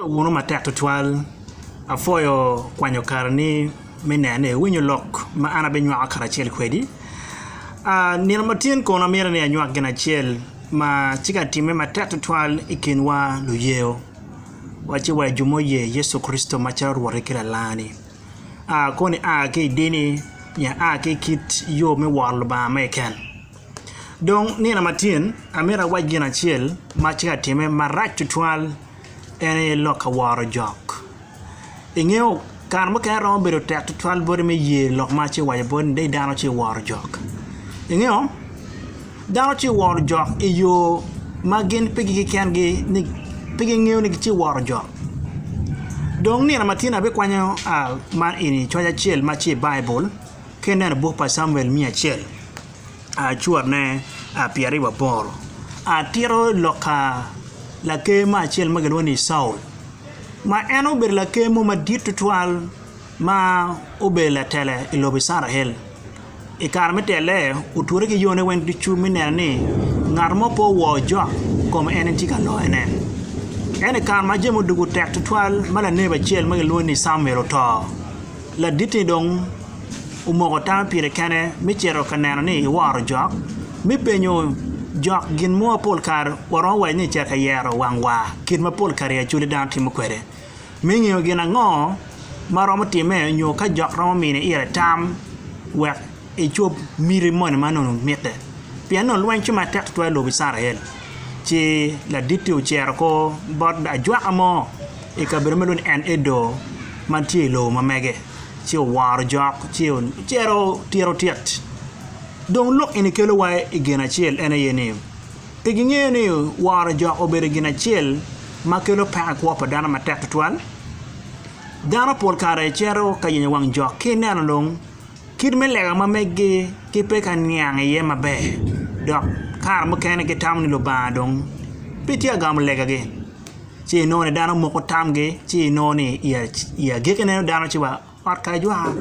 Uno matatu twal afoyo kwanyo karni menene winyo lok ma ana be nywa akara chel kwedi nila matien kona mera ne nywa gena chel ma chika time matatu twal ikinwa luyeo wachi wa jumoye Yesu Kristo machar wore kila lani koni ke dini ya ke kit yo me wal ba meken donc nila matien amera wa gena chel ma chika time maratu twal ene loka waro jok ingeo kan mo kan rom bero tek twal body me ye lok ma che wa bon de dano che waro jok ingeo dano che waro jok e yo magen pigi kan ge ni pigi ngeo ni che waro jok donc ni na matina be kwanyo man ini choja chel ma che bible kenen bo pa Samuel mia chel chuar ne piari wa boro tiro loka la ke ma chel magalo ni Saul ma eno ber la ke mo ma ditu twal ma obela tele ilobi Sarahel e karme tele uture ke yone wen dichu minene ngarmo po wo jo kom enen tika lo ene karma jemo dugu tek twal mala ne ba chel magalo ni Samuel to la diti dong umogo ta pire kane mi chero kanana ni waro jo mi penyo jok gin mo pol kar waro wa ni cher ka yero wangwa kin ma pol kar ya chuli dan timo kwere minyo gina ngo maro motime nyo ka jok ro mi ne ire tam we e chop miri mon manono mete piano lwen chuma tek to lo bi Sarahel ci la ditu cher ko bod da jwa amo e ka bermelon en edo man ti lo ma mege ci war jok ci chero tiro tiet donc look in kelo wa igena chel ene yene piginge ni wara jo obere gena chel makelo pa ko pa dana matek twal dana pol kare chero kayenya wang jo kinana long kid melega ma mege ki pe kan nyang ye mabe dok kar mo kene ke tamni lo ba dong pitia gam lega ge ci no ne dana moko tamge ci no ne ya gekene dana ci wa pat ka jwa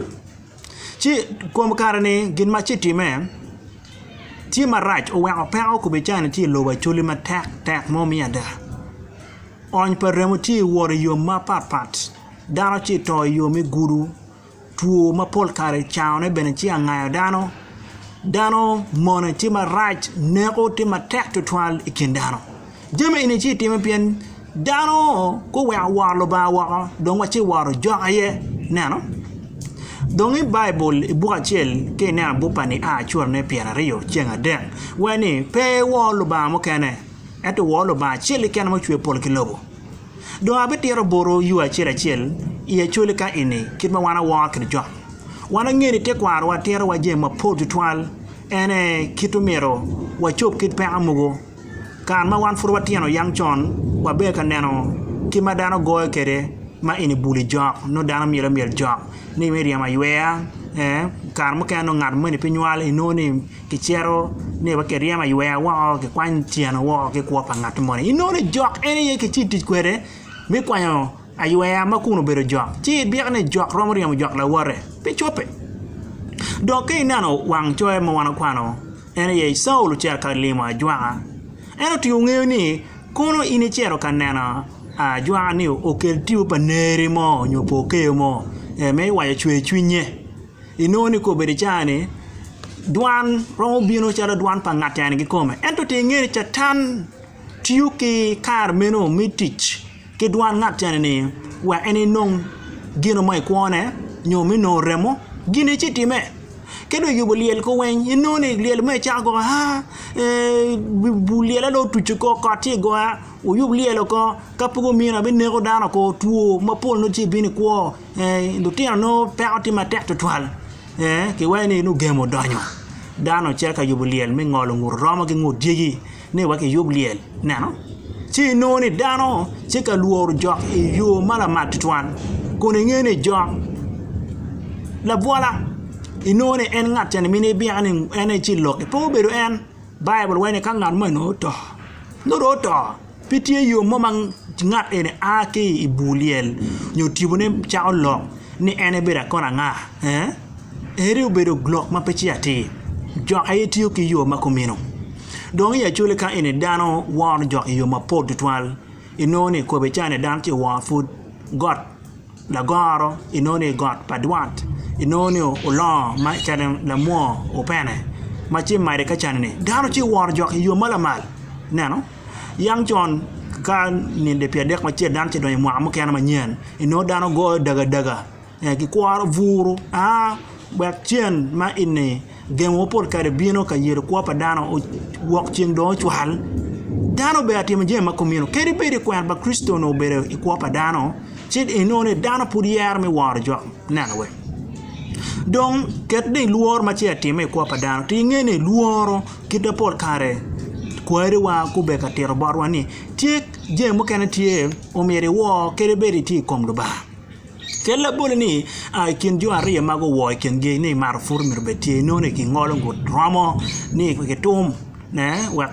ci kom kare ne gin ma ci time ti marach o wa pa ko be chana ti lo ba chuli ma tak mo mi ada on per remuti wor yo ma pat dano ti to yo mi guru tuo ma pol kare chaone bene ti anga dano mona ti marach ne ko ti ma tak to twal ikindano jeme ini ti me pien dano ko wa war lo ba wa don wa ti war jo aye nano donc bible buka chel ke na bupani chuor ne piera rio chenga den wani pe wolo ba mo kene eto wolo ba chel ken mo chwe pol kilobo do abetiro boro yu achira chel ye chule ka ini kitma wana wa kri jo wana ngeni Tekwaro wa tero wa je mapol twal ene kitumero wa chop kit pe amugo kan ma wan furwa tieno yang chon wa be ka neno kimadano goy kere ma ini buli jo no dana mira jo ni meria ma yea kar mo kano ngar mo ni pinwal inoni kichero ne ba keria ma yea wa ke kwan tiano wa ke ko pa ngat mo ni inoni jok ene ye ke chiti kwere mi kwanyo ayea ma kuno bero jok chi bi ne jok romri mo jok la wore pe chope do ke nano wang choe mo wana kwano ene ye Saul cher ka lima jwa eno ti ngeo ni kono ini chero kanena jwa ni okel tiu panere mo nyopo ke mo me wa chwe chwinye inoni ko beri chane dwan ro bino chala dwan pa ngatane gi kome ento te ngere chatan tiu ke kar meno mitich ke dwan ngatane ni wa ene non gino mai kwone nyomi no remo gine chitime kedo yubo liel ko wen inoni liel me cha go bu liel lo tuchu ko ti go o yub liel ko kapugo mina be nego dana ko tuo mapol no ti bini ko ndo ti no peati ma tek twal ke wani no gemo danyo dano cherka yubo liel me ngolo ngur roma ke ngur jigi ne wa ke yub liel nano ti no ni dano chika luor jok yo mala mat twan ko ne ngene jok la voila inone en ngat chane mini bi anin ene chi lok po bedo en bible wene kan ngat mo no to pitie yo mo man ngat ene ake ibuliel nyo tibune cha lok ni ene bera kona nga ere bedo glok ma pechi ati jo ayeti ki yo makomino don ya chule ka ene dano war jo yo ma pod twal inoni ko be chane dan che wa food got la goro inoni got padwat inoni ulo ma chane la mo opene ma chi mai ka chane ni dano chi war jok yo malamal nano yang jon ka ni de pia dek ma che dan che do mo am ken ma nyen ino dano go daga ki kwaro vuru bak chen ma inni gemo por karibino ka yero kwa pa dano wok ching do chwal dano be atima je ma komino keri be kwa ba kristo no be kwa pa dano chid inone dano purier me war jo nana we donc ket de luor ma che atima kwa pa dano ti ngene luoro kita por kare kwere wa ku be ka tero barwa ni tik je mo kana tie o mere wo keri be ti kom do ba kella bolni kin jo ari mago wo kin ge ni mar furmir beti no ne ki ngolo go drama ni ke tum ne wa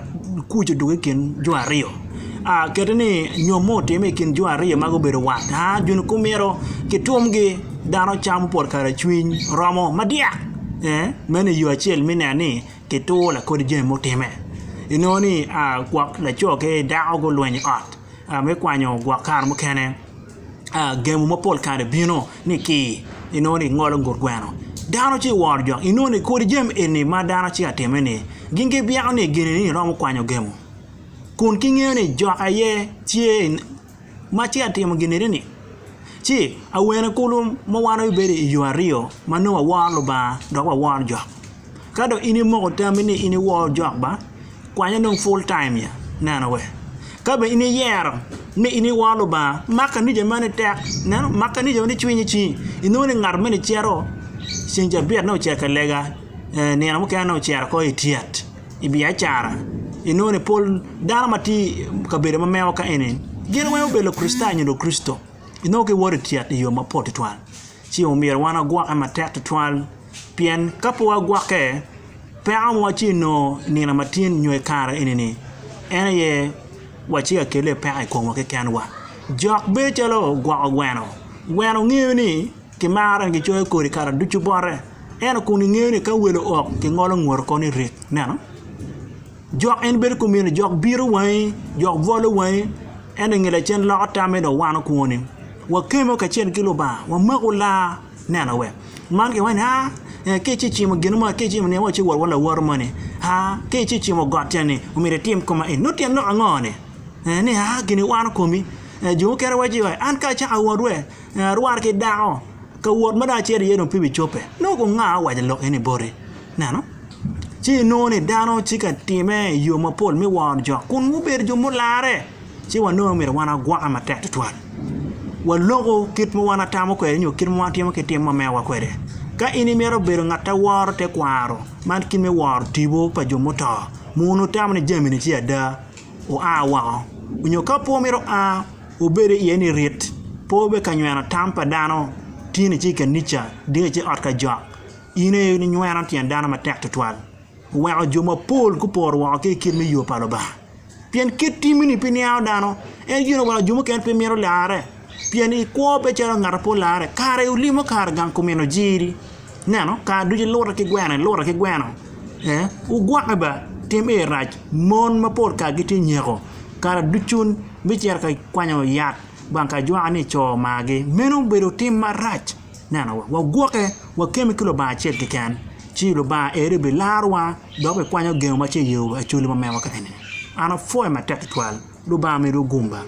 ku ju du kin jo ari kedni nyomo te me kin jo ari mago be wa jun ku mero ki tum ge dano cham por kara chwin romo madia mene yo achiel minani ke to la ko je mo teme inoni kwak la cho ke dao go lwenye ot me kwanyo gwa kar mo kene gemu mapol kare bino ni ki inoni ngolo ngorgwano dano chi war jo inoni ko jem eni ma dano chi ateme ni ginge biao ni gini ni romo kwanyo gemu kun kinge ni jo aye chi ma chi ateme gini ni chi awena kulum mo wana bere yuario manu wa lo ba do wa war jo kado ini mo tamini ini war jo ba kwanyo no full time ya nana we kabe ini yer me ini walo ba maka ni jamane tek na maka ni jamane chwinyi chi inone ngar mene chero sinja biat no cheka lega ne na muka no chero ko itiat ibia chara inone pol dara mati kabere mamewa ka enen gene wa belo kristanya do kristo inoke wore tiat yo mapot twal chi o mier wana gwa ama tek twal pien kapo wa gwa ke pa mo chi no ni na matin nyoy kara eneni ene ye wachi akele pa ko mo ke kanwa jok be chalo gwa gwano ngiu ni ki mara ngi choy ko ri kara duchu bore eno kuni ngiu ni ka welo ok ki ngolo ngor ko ni rik nano jok en ber ko mi jok biru wai jok volo wai eno ngile chen lo tame do wano kuni wa kemo ka chen kilo ba wa magula nano we man ke wana ke chi mo genu ma ke chi mo ne wa chi wala war mane ke chi mo gotani o mi retim ko ma no tem no angone ni gini wan komi jo kere waji wa an ka cha awodwe ruar ke dao ka wod mada chere yeno pibi chope no ko nga wa lo eni bore nano chi no ne dano chi ka time yo mapol mi wan jo kun mu ber jo mulare chi wa no mi wana gwa ama tek twal wa logo kit mo wana tamo ko nyo kit mo atimo ke timo mewa kwere ka ini mero ber ngata war Tekwaro man kin me war tibo pa jo mota munu tamne jamini chi ada o awa unyo kapo mero obere yeni rit pobe kanywana tampa dano tini chi kanica dinga chi atka jok ine ni nywana tian dano ma tek twal wa joma pol ku por wa ke kirmi yo palo ba pien kitimini pinyao dano yino wala joma ken pe mero lare pien i ko be chero ngar polare kare ulimo kar gan komeno jiri nano ka duje lora ke gwano u gwa ba tim e raj mon mapol ka giti nyego kara duchun bicher ka kwanyo yat banka jwani cho mage meno bero tim marach nano wa gwoke wa kemikilo ba chet kan chi lo ba ere be larwa do be kwanyo gemo ma che yo achuli ma mewa ka ene ana foi ma tek twal do ba me do gumba